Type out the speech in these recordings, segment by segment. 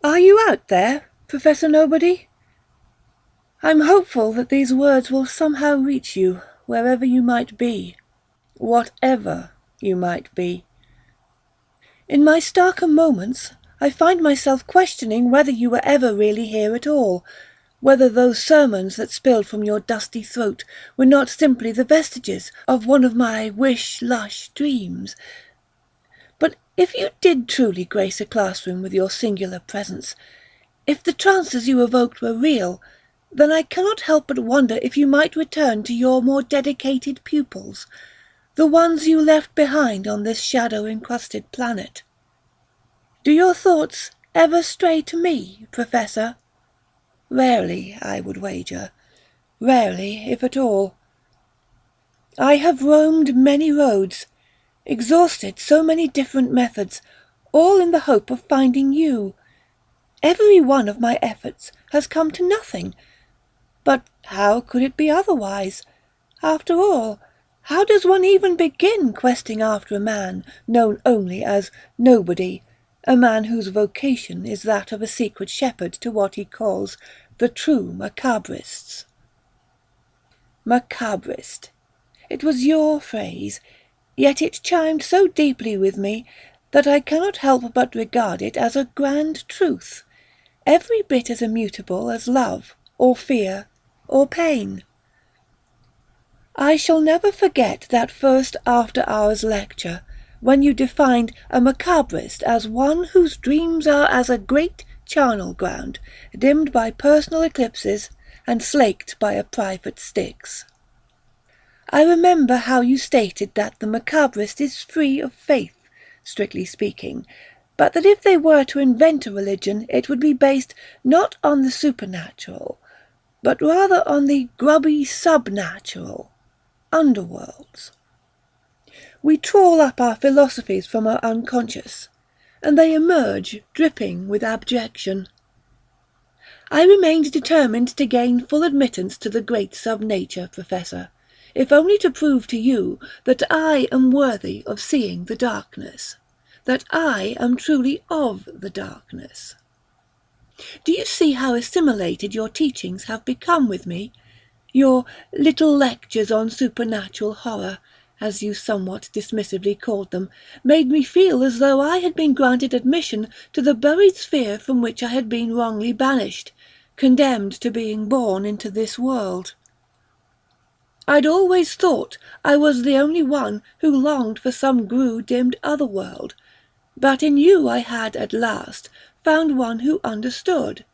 Are you out there, Professor Nobody? I'm hopeful that these words will somehow reach you, wherever you might be, whatever you might be. In my starker moments, I find myself questioning whether you were ever really here at all, whether those sermons that spilled from your dusty throat were not simply the vestiges of one of my wish-lush dreams. But if you did truly grace a classroom with your singular presence, if the trances you evoked were real, then I cannot help but wonder if you might return to your more dedicated pupils, the ones you left behind on this shadow-encrusted planet. Do your thoughts ever stray to me, Professor? Rarely, I would wager. Rarely, if at all. I have roamed many roads, exhausted so many different methods, all in the hope of finding you. Every one of my efforts has come to nothing. But how could it be otherwise? After all, how does one even begin questing after a man known only as Nobody, a man whose vocation is that of a secret shepherd to what he calls the true macabrists? Macabrist. It was your phrase, yet it chimed so deeply with me that I cannot help but regard it as a grand truth, every bit as immutable as love, or fear, or pain. I shall never forget that first after-hours lecture, when you defined a macabrist as one whose dreams are as a great charnel ground, dimmed by personal eclipses and slaked by a private Styx. I remember how you stated that the macabrist is free of faith, strictly speaking, but that if they were to invent a religion it would be based not on the supernatural, but rather on the grubby subnatural, underworlds. We trawl up our philosophies from our unconscious, and they emerge dripping with abjection. I remained determined to gain full admittance to the great sub-nature, Professor, if only to prove to you that I am worthy of seeing the darkness, that I am truly of the darkness. Do you see how assimilated your teachings have become with me? Your little lectures on supernatural horror, as you somewhat dismissively called them, made me feel as though I had been granted admission to the buried sphere from which I had been wrongly banished, condemned to being born into this world. I'd always thought I was the only one who longed for some grue-dimmed other world, but in you I had at last found one who understood.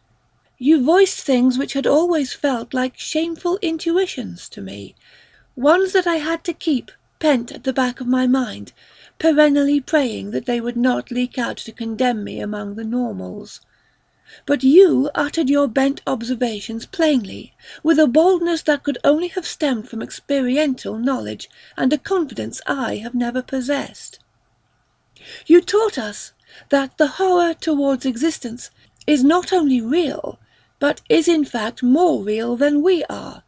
You voiced things which had always felt like shameful intuitions to me, ones that I had to keep pent at the back of my mind, perennially praying that they would not leak out to condemn me among the normals. But you uttered your bent observations plainly, with a boldness that could only have stemmed from experiential knowledge and a confidence I have never possessed. You taught us that the horror towards existence is not only real, but is in fact more real than we are,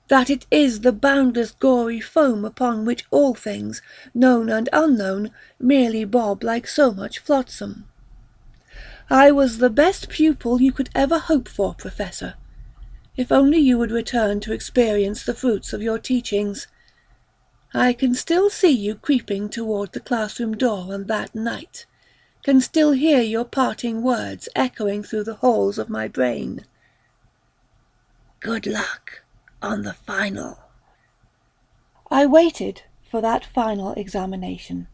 that it is the boundless gory foam upon which all things, known and unknown, merely bob like so much flotsam. I was the best pupil you could ever hope for, Professor, if only you would return to experience the fruits of your teachings. I can still see you creeping toward the classroom door on that night, can still hear your parting words echoing through the halls of my brain. Good luck on the final. I waited for that final examination,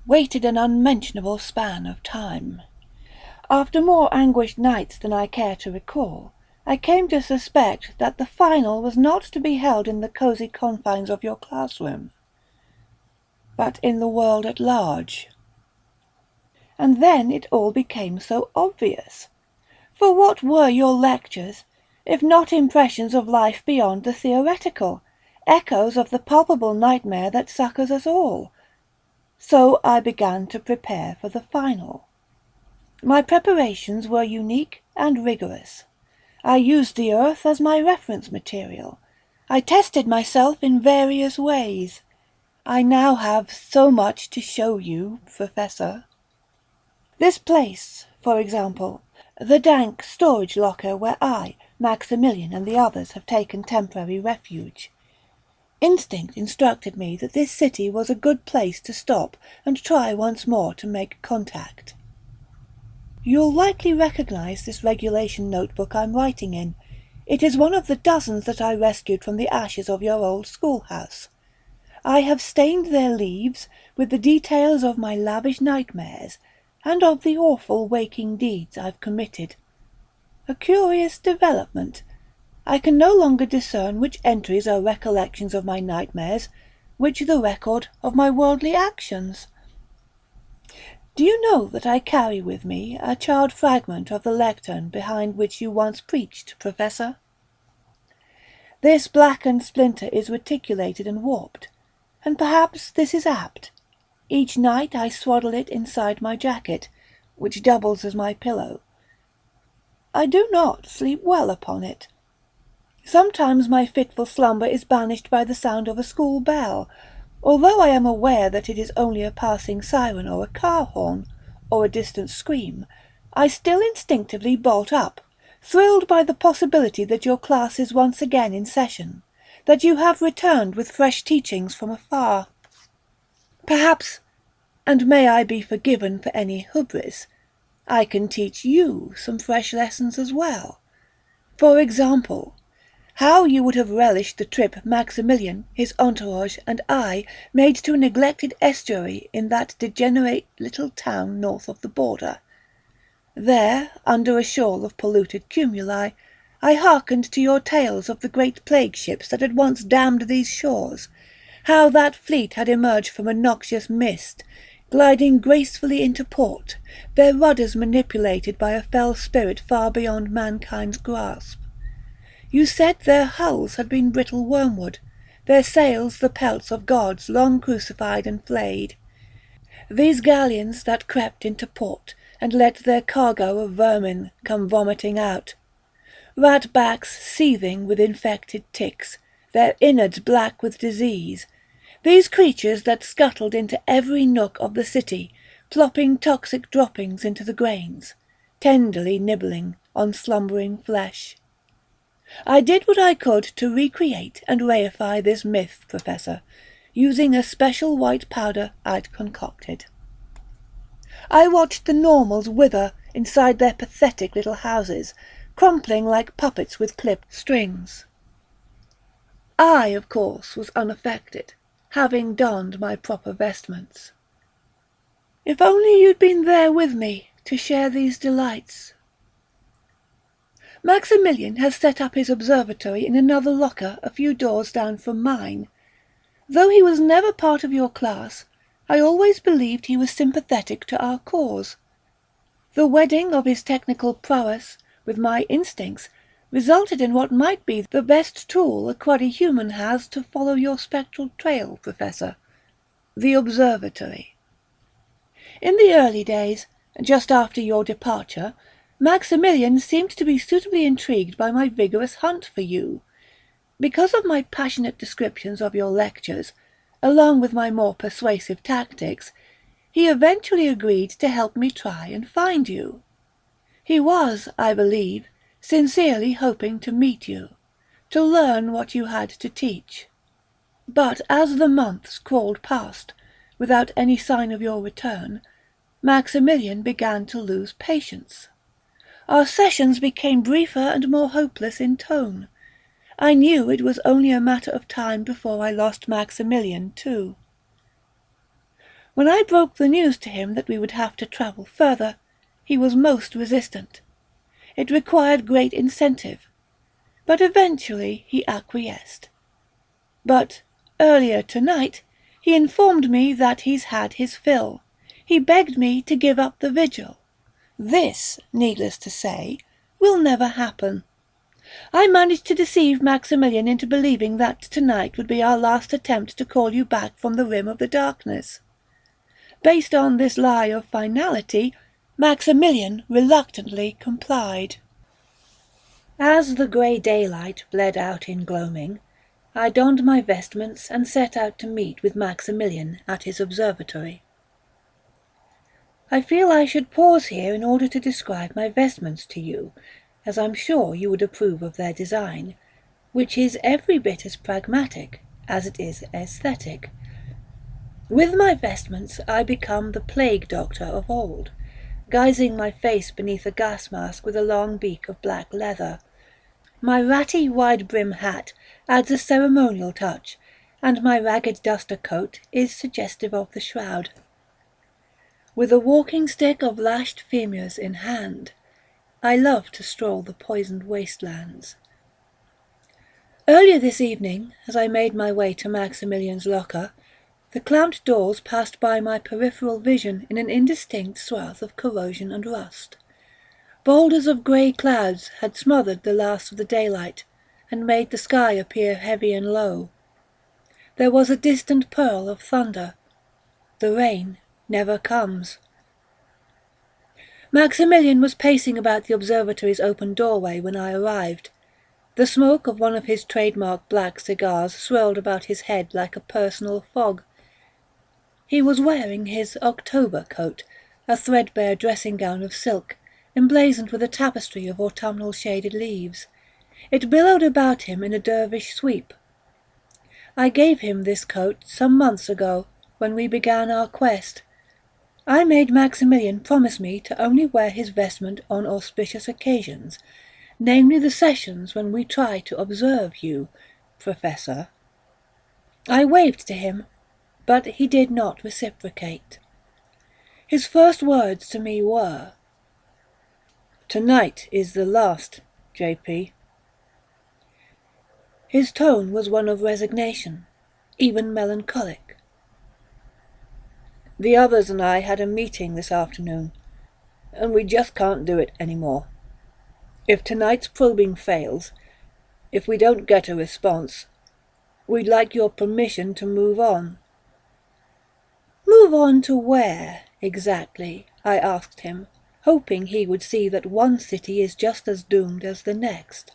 waited an unmentionable span of time. After more anguished nights than I care to recall, I came to suspect that the final was not to be held in the cosy confines of your classroom, but in the world at large. And then it all became so obvious. For what were your lectures, if not impressions of life beyond the theoretical, echoes of the palpable nightmare that succours us all? So I began to prepare for the final. My preparations were unique and rigorous. I used the earth as my reference material. I tested myself in various ways. I now have so much to show you, Professor. This place, for example, the dank storage locker where I, Maximilian, and the others have taken temporary refuge. Instinct instructed me that this city was a good place to stop and try once more to make contact. You'll likely recognize this regulation notebook I'm writing in. It is one of the dozens that I rescued from the ashes of your old schoolhouse. I have stained their leaves with the details of my lavish nightmares, and of the awful waking deeds I've committed. A curious development. I can no longer discern which entries are recollections of my nightmares, which the record of my worldly actions. Do you know that I carry with me a charred fragment of the lectern behind which you once preached, Professor? This blackened splinter is reticulated and warped, and perhaps this is apt. Each night I swaddle it inside my jacket, which doubles as my pillow. I do not sleep well upon it. Sometimes my fitful slumber is banished by the sound of a school bell, although I am aware that it is only a passing siren or a car horn, or a distant scream. I still instinctively bolt up, thrilled by the possibility that your class is once again in session, that you have returned with fresh teachings from afar. Perhaps, and may I be forgiven for any hubris, I can teach you some fresh lessons as well. For example, how you would have relished the trip Maximilian, his entourage, and I made to a neglected estuary in that degenerate little town north of the border. There, under a shawl of polluted cumuli, I hearkened to your tales of the great plague ships that had once damned these shores, how that fleet had emerged from a noxious mist, gliding gracefully into port, their rudders manipulated by a fell spirit far beyond mankind's grasp. You said their hulls had been brittle wormwood, their sails the pelts of gods long crucified and flayed. These galleons that crept into port and let their cargo of vermin come vomiting out, rat-backs seething with infected ticks, their innards black with disease, these creatures that scuttled into every nook of the city, plopping toxic droppings into the grains, tenderly nibbling on slumbering flesh. I did what I could to recreate and reify this myth, Professor, using a special white powder I'd concocted. I watched the normals wither inside their pathetic little houses, crumpling like puppets with clipped strings. I, of course, was unaffected, having donned my proper vestments. If only you'd been there with me to share these delights. Maximilian has set up his observatory in another locker a few doors down from mine. Though he was never part of your class, I always believed he was sympathetic to our cause. The wedding of his technical prowess with my instincts resulted in what might be the best tool a cruddy human has to follow your spectral trail, Professor: the observatory. In the early days, just after your departure, Maximilian seemed to be suitably intrigued by my vigorous hunt for you. Because of my passionate descriptions of your lectures, along with my more persuasive tactics, he eventually agreed to help me try and find you. He was, I believe, sincerely hoping to meet you, to learn what you had to teach. But as the months crawled past, without any sign of your return, Maximilian began to lose patience. Our sessions became briefer and more hopeless in tone. I knew it was only a matter of time before I lost Maximilian too. When I broke the news to him that we would have to travel further, he was most resistant. It required great incentive, but eventually he acquiesced. But earlier tonight he informed me that he's had his fill. He begged me to give up the vigil. This, needless to say, will never happen. I managed to deceive Maximilian into believing that tonight would be our last attempt to call you back from the rim of the darkness. Based on this lie of finality, Maximilian reluctantly complied. As the grey daylight bled out in gloaming, I donned my vestments and set out to meet with Maximilian at his observatory. I feel I should pause here in order to describe my vestments to you, as I'm sure you would approve of their design, which is every bit as pragmatic as it is aesthetic. With my vestments I become the plague doctor of old, guising my face beneath a gas mask with a long beak of black leather. My ratty wide-brim hat adds a ceremonial touch, and my ragged duster coat is suggestive of the shroud. With a walking-stick of lashed femurs in hand, I love to stroll the poisoned wastelands. Earlier this evening, as I made my way to Maximilian's locker, the clamped doors passed by my peripheral vision in an indistinct swath of corrosion and rust. Boulders of grey clouds had smothered the last of the daylight, and made the sky appear heavy and low. There was a distant pearl of thunder. The rain never comes. Maximilian was pacing about the observatory's open doorway when I arrived. The smoke of one of his trademark black cigars swirled about his head like a personal fog. He was wearing his October coat, a threadbare dressing gown of silk, emblazoned with a tapestry of autumnal shaded leaves. It billowed about him in a dervish sweep. I gave him this coat some months ago, when we began our quest. I made Maximilian promise me to only wear his vestment on auspicious occasions, namely the sessions when we try to observe you, Professor. I waved to him, but he did not reciprocate. His first words to me were, "Tonight is the last, J.P." His tone was one of resignation, even melancholic. "The others and I had a meeting this afternoon, and we just can't do it anymore. If tonight's probing fails, if we don't get a response, we'd like your permission to move on." "Move on to where, exactly?" I asked him, hoping he would see that one city is just as doomed as the next.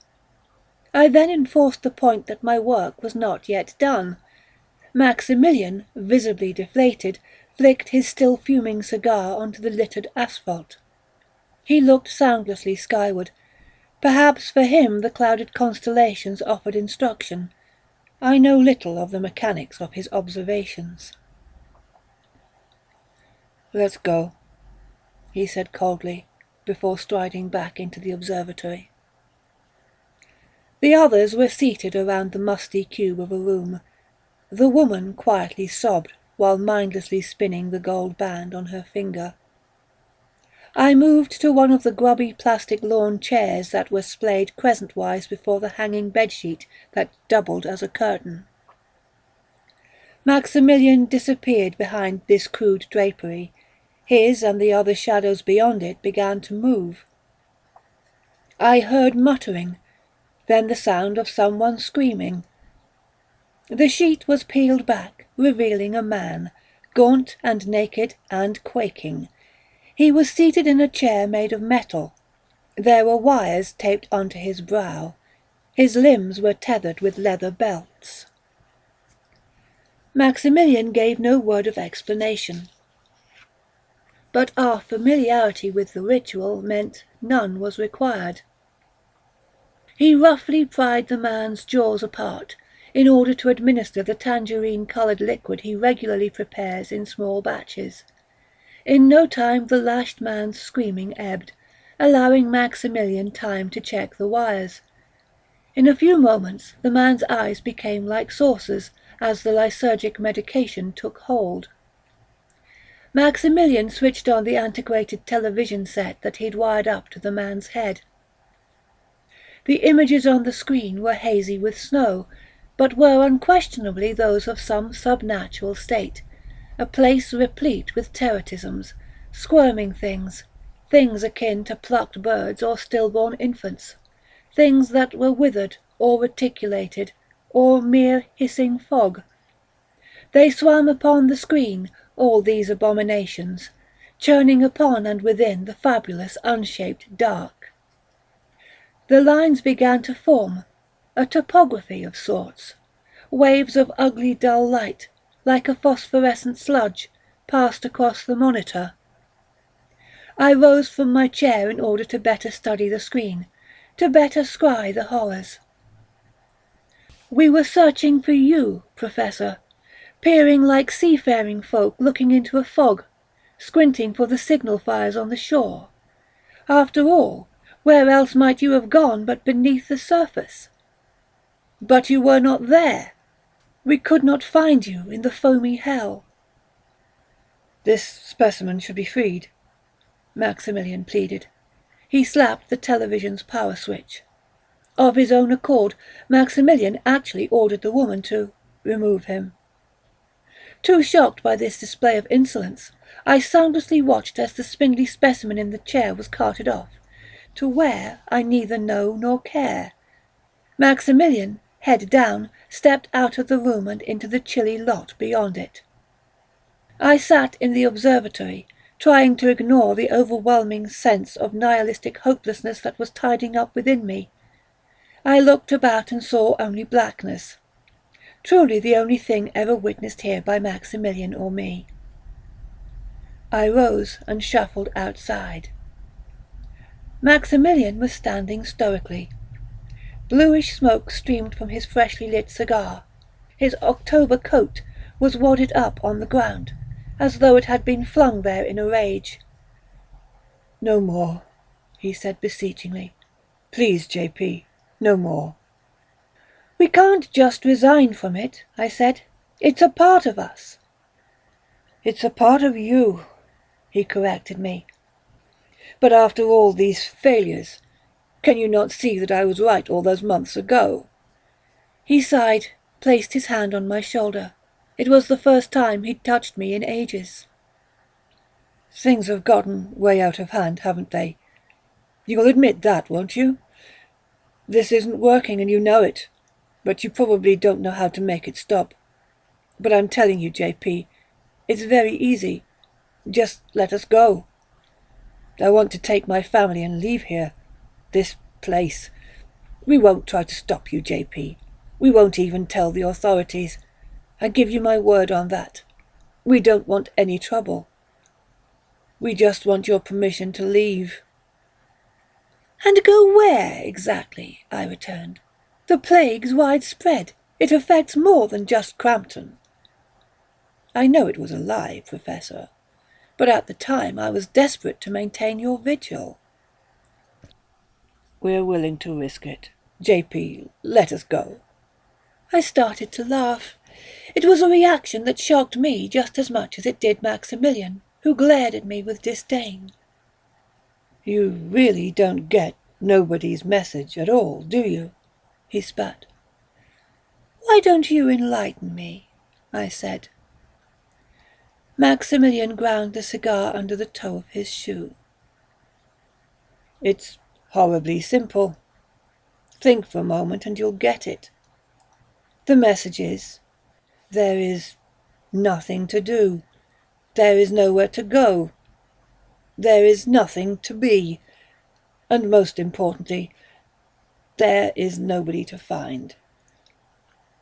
I then enforced the point that my work was not yet done. Maximilian, visibly deflated, flicked his still fuming cigar onto the littered asphalt. He looked soundlessly skyward. Perhaps for him the clouded constellations offered instruction. I know little of the mechanics of his observations. "Let's go," he said coldly, before striding back into the observatory. The others were seated around the musty cube of a room. The woman quietly sobbed while mindlessly spinning the gold band on her finger. I moved to one of the grubby plastic lawn chairs that were splayed crescent-wise before the hanging bedsheet that doubled as a curtain. Maximilian disappeared behind this crude drapery. His and the other shadows beyond it began to move. I heard muttering, then the sound of someone screaming. The sheet was peeled back, revealing a man, gaunt and naked and quaking. He was seated in a chair made of metal. There were wires taped onto his brow. His limbs were tethered with leather belts. Maximilian gave no word of explanation, but our familiarity with the ritual meant none was required. He roughly pried the man's jaws apart, in order to administer the tangerine-coloured liquid he regularly prepares in small batches. In no time the lashed man's screaming ebbed, allowing Maximilian time to check the wires. In a few moments the man's eyes became like saucers as the lysergic medication took hold. Maximilian switched on the antiquated television set that he'd wired up to the man's head. The images on the screen were hazy with snow, but were unquestionably those of some subnatural state, a place replete with terrorisms, squirming things, things akin to plucked birds or stillborn infants, things that were withered or reticulated, or mere hissing fog. They swam upon the screen, all these abominations, churning upon and within the fabulous unshaped dark. The lines began to form, a topography of sorts. Waves of ugly dull light, like a phosphorescent sludge, passed across the monitor. I rose from my chair in order to better study the screen, to better scry the horrors. We were searching for you, Professor, peering like seafaring folk looking into a fog, squinting for the signal fires on the shore. After all, where else might you have gone but beneath the surface? But you were not there. We could not find you in the foamy hell. This specimen should be freed, Maximilian pleaded. He slapped the television's power switch. Of his own accord, Maximilian actually ordered the woman to remove him. Too shocked by this display of insolence, I soundlessly watched as the spindly specimen in the chair was carted off, to where I neither know nor care. Maximilian, head down, stepped out of the room and into the chilly lot beyond it. I sat in the observatory, trying to ignore the overwhelming sense of nihilistic hopelessness that was tiding up within me. I looked about and saw only blackness, truly the only thing ever witnessed here by Maximilian or me. I rose and shuffled outside. Maximilian was standing stoically. Bluish smoke streamed from his freshly lit cigar. His October coat was wadded up on the ground, as though it had been flung there in a rage. "No more," he said beseechingly. "Please, J.P., no more." "We can't just resign from it," I said. "It's a part of us." "It's a part of you," he corrected me. "But after all these failures, can you not see that I was right all those months ago?" He sighed, placed his hand on my shoulder. It was the first time he'd touched me in ages. "Things have gotten way out of hand, haven't they? You'll admit that, won't you? This isn't working and you know it, but you probably don't know how to make it stop. But I'm telling you, J.P., it's very easy. Just let us go. I want to take my family and leave here, this place. We won't try to stop you, J.P. We won't even tell the authorities. I give you my word on that. We don't want any trouble. We just want your permission to leave." "And go where, exactly?" I returned. "The plague's widespread. It affects more than just Crampton." "I know it was a lie, Professor, but at the time I was desperate to maintain your vigil." "We're willing to risk it. J.P., let us go." I started to laugh. It was a reaction that shocked me just as much as it did Maximilian, who glared at me with disdain. "You really don't get nobody's message at all, do you?" he spat. "Why don't you enlighten me?" I said. Maximilian ground the cigar under the toe of his shoe. "It's horribly simple. Think for a moment and you'll get it. The message is, there is nothing to do. There is nowhere to go. There is nothing to be. And most importantly, there is nobody to find.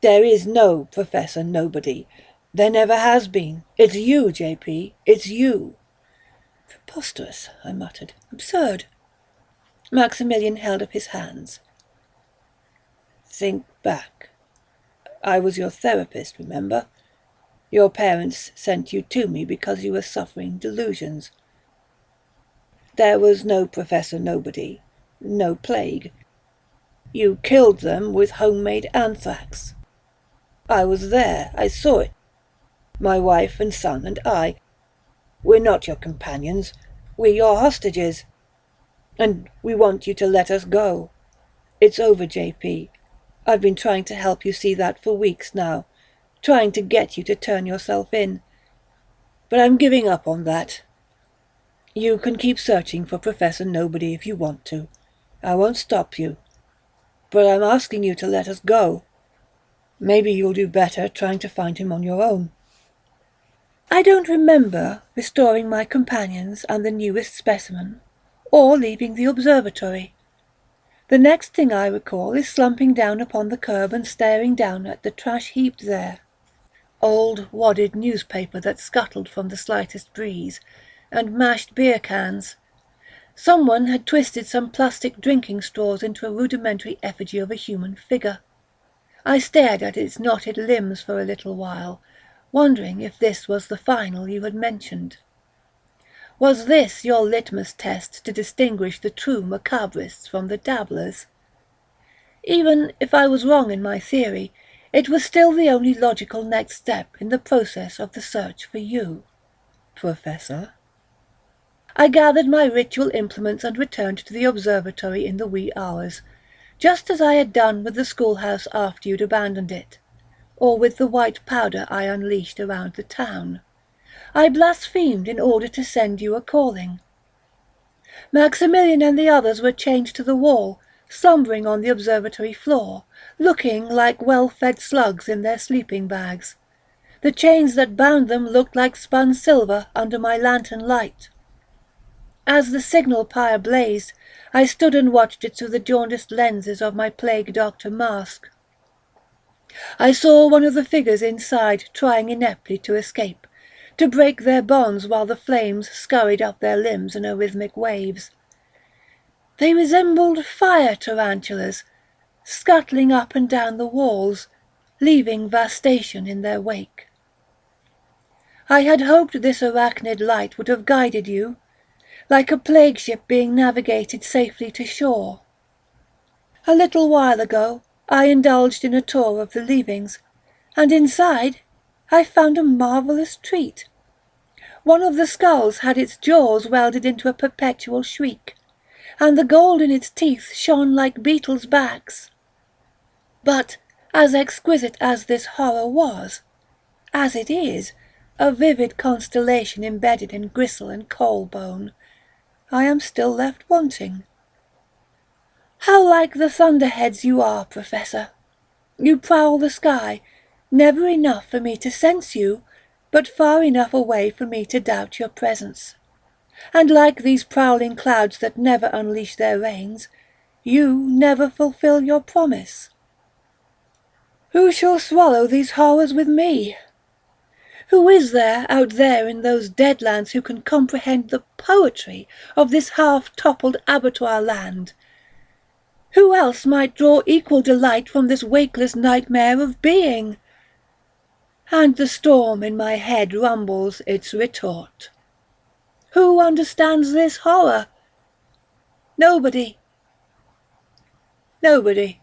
There is no Professor Nobody. There never has been. It's you, J.P. It's you." "Preposterous," I muttered. "Absurd." Maximilian held up his hands. "Think back. I was your therapist, remember? Your parents sent you to me because you were suffering delusions. There was no Professor Nobody, no plague. You killed them with homemade anthrax. I was there, I saw it. My wife and son and I. We're not your companions, we're your hostages. And we want you to let us go. It's over, J.P. I've been trying to help you see that for weeks now, trying to get you to turn yourself in. But I'm giving up on that. You can keep searching for Professor Nobody if you want to. I won't stop you. But I'm asking you to let us go. Maybe you'll do better trying to find him on your own." I don't remember restoring my companions and the newest specimen, or leaving the observatory. The next thing I recall is slumping down upon the curb and staring down at the trash heaped there. Old wadded newspaper that scuttled from the slightest breeze, and mashed beer cans, Someone had twisted some plastic drinking straws into a rudimentary effigy of a human figure. I stared at its knotted limbs for a little while, wondering if this was the final you had mentioned. Was this your litmus test to distinguish the true macabrists from the dabblers? Even if I was wrong in my theory, it was still the only logical next step in the process of the search for you, Professor. I gathered my ritual implements and returned to the observatory in the wee hours, just as I had done with the schoolhouse after you'd abandoned it, or with the white powder I unleashed around the town. I blasphemed in order to send you a calling. Maximilian and the others were chained to the wall, slumbering on the observatory floor, looking like well-fed slugs in their sleeping bags. The chains that bound them looked like spun silver under my lantern light. As the signal pyre blazed, I stood and watched it through the jaundiced lenses of my plague doctor mask. I saw one of the figures inside trying ineptly to escape, to break their bonds while the flames scurried up their limbs in arrhythmic waves. They resembled fire tarantulas, scuttling up and down the walls, leaving devastation in their wake. I had hoped this arachnid light would have guided you, like a plague ship being navigated safely to shore. A little while ago, I indulged in a tour of the leavings, and inside I found a marvellous treat. One of the skulls had its jaws welded into a perpetual shriek, and the gold in its teeth shone like beetles' backs. But as exquisite as this horror was, as it is, a vivid constellation embedded in gristle and coal bone, I am still left wanting. How like the thunderheads you are, Professor! You prowl the sky, never enough for me to sense you, but far enough away for me to doubt your presence. And like these prowling clouds that never unleash their rains, you never fulfill your promise. Who shall swallow these horrors with me? Who is there out there in those dead lands who can comprehend the poetry of this half-toppled abattoir land? Who else might draw equal delight from this wakeless nightmare of being? And the storm in my head rumbles its retort. Who understands this horror? Nobody. Nobody.